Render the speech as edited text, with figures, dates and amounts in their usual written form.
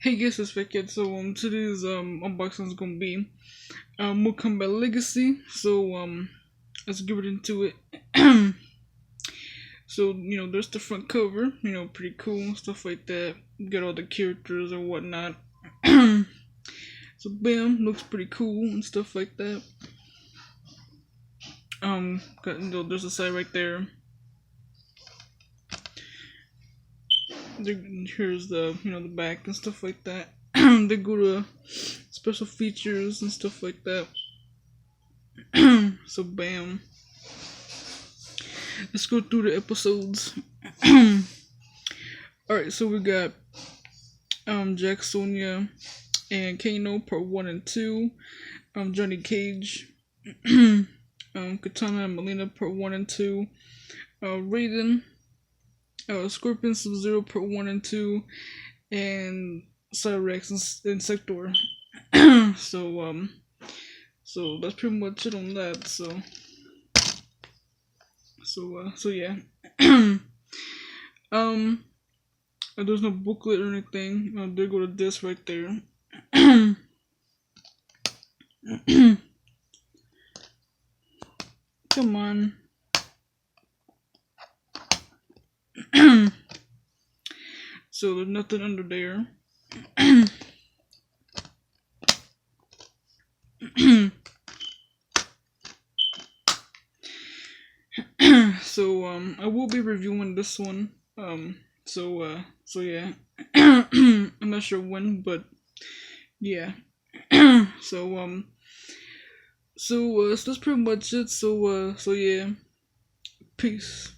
Hey guys, it's Wicked. So today's unboxing is gonna be more Kombat Legacy. So let's get right into it. So there's the front cover. Pretty cool stuff like that. Got all the characters and whatnot. So bam, looks pretty cool and stuff like that. There's a side right there. Here's the the back and stuff like that. They go to special features and stuff like that. So bam, let's go through the episodes. Alright, so we got Jack, Sonya, and Kano part 1 and 2. Johnny Cage, Katana and Melina part 1 and 2. Raiden, Scorpion, Sub-Zero part 1 and 2, and Cyrex and Sector. So that's pretty much it on that. So yeah. There's no booklet or anything. There go to this right there. Come on. So there's nothing under there. So I will be reviewing this one. So yeah. I'm not sure when, but yeah. So that's pretty much it. So yeah. Peace.